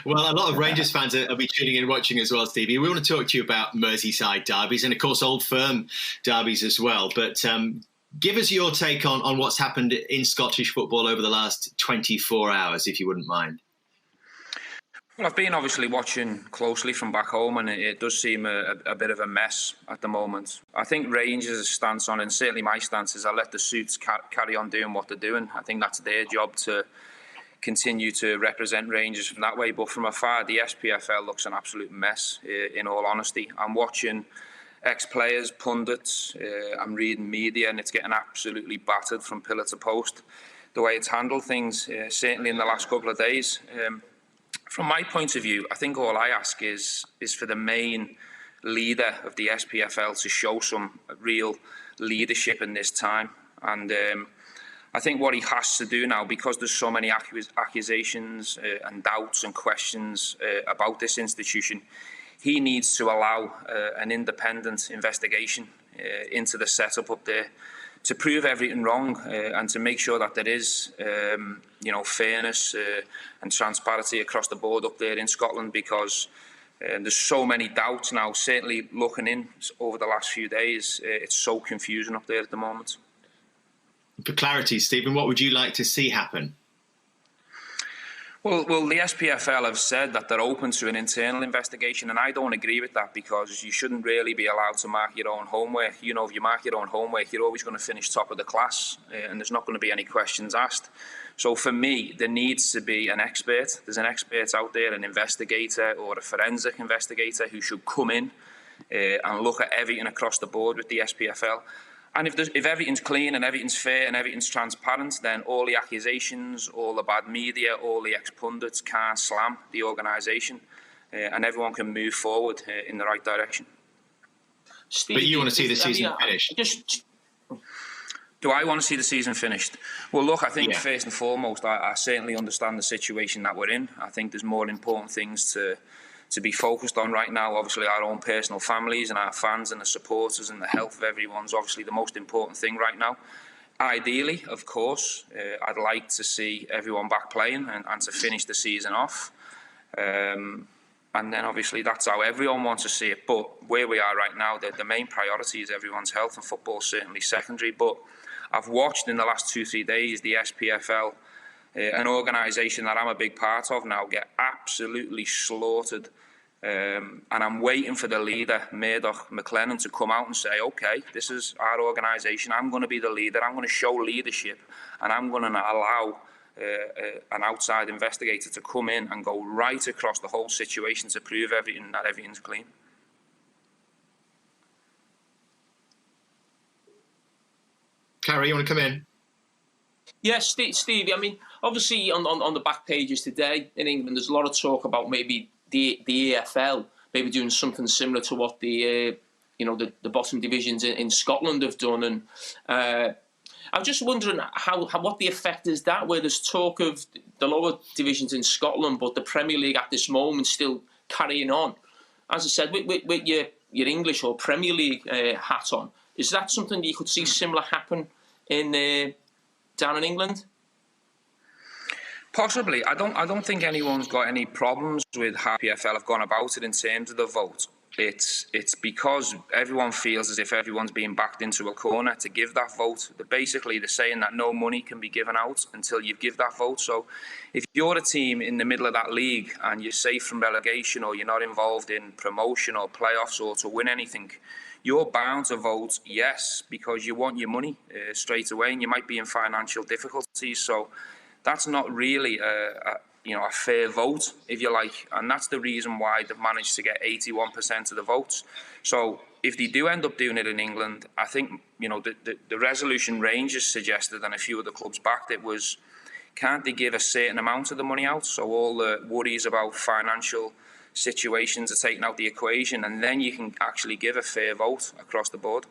Well, a lot of Rangers fans will be tuning in and watching as well, Stevie. We want to talk to you about Merseyside derbies and, of course, Old Firm derbies as well. But give us your take on what's happened in Scottish football over the last 24 hours, if you wouldn't mind. Well, I've been obviously watching closely from back home, and it does seem a bit of a mess at the moment. I think Rangers' stance on, and certainly my stance, is I let the suits carry on doing what they're doing. I think that's their job to continue to represent Rangers from that way. But from afar, the SPFL looks an absolute mess, in all honesty. I'm watching ex-players, pundits, I'm reading media, and it's getting absolutely battered from pillar to post. The way it's handled things, certainly in the last couple of days. From my point of view, I think all I ask is for the main leader of the SPFL to show some real leadership in this time. And I think what he has to do now, because there's so many accusations and doubts and questions about this institution, he needs to allow an independent investigation into the setup up there to prove everything wrong and to make sure that there is, fairness and transparency across the board up there in Scotland, because there's so many doubts now, certainly looking in over the last few days. It's so confusing up there at the moment. For clarity, Stephen, what would you like to see happen? Well, the SPFL have said that they're open to an internal investigation, and I don't agree with that, because you shouldn't really be allowed to mark your own homework. You know, if you mark your own homework, you're always going to finish top of the class, and there's not going to be any questions asked. So for me, there needs to be an expert. There's an expert out there, an investigator or a forensic investigator, who should come in and look at everything across the board with the SPFL. And if everything's clean and everything's fair and everything's transparent, then all the accusations, all the bad media, all the ex-pundits can't slam the organisation, and everyone can move forward in the right direction. Steve, but you want to see the season finished? Do I want to see the season finished? Well, look, I think first and foremost, I certainly understand the situation that we're in. I think there's more important things to be focused on right now. Obviously, our own personal families and our fans and the supporters and the health of everyone's obviously the most important thing right now. Ideally, of course, I'd like to see everyone back playing and to finish the season off. And then obviously that's how everyone wants to see it. But where we are right now, the main priority is everyone's health, and football is certainly secondary. But I've watched in the last 2-3 days the SPFL, an organisation that I'm a big part of now, get absolutely slaughtered. And I'm waiting for the leader, Murdoch McLennan, to come out and say, OK, this is our organisation. I'm going to be the leader. I'm going to show leadership, and I'm going to allow an outside investigator to come in and go right across the whole situation to prove that everything's clean. Carrie, you want to come in? Yes, Stevie. I mean, obviously on the back pages today in England, there's a lot of talk about maybe the EFL maybe doing something similar to what the bottom divisions in Scotland have done. And I'm just wondering what the effect is that, where there's talk of the lower divisions in Scotland, but the Premier League at this moment still carrying on. As I said, with your English or Premier League hat on, is that something that you could see similar happen in down in England? Possibly. I don't think anyone's got any problems with how PFL have gone about it in terms of the vote. It's because everyone feels as if everyone's being backed into a corner to give that vote. Basically, they're saying that no money can be given out until you give that vote. So if you're a team in the middle of that league and you're safe from relegation, or you're not involved in promotion or playoffs or to win anything, you're bound to vote yes, because you want your money straight away, and you might be in financial difficulties. So that's not really a fair vote, if you like, and that's the reason why they've managed to get 81% of the votes. So if they do end up doing it in England, I think the resolution Rangers suggested, and a few of the clubs backed it, was, can't they give a certain amount of the money out, so all the worries about financial situations are taken out the equation, and then you can actually give a fair vote across the board.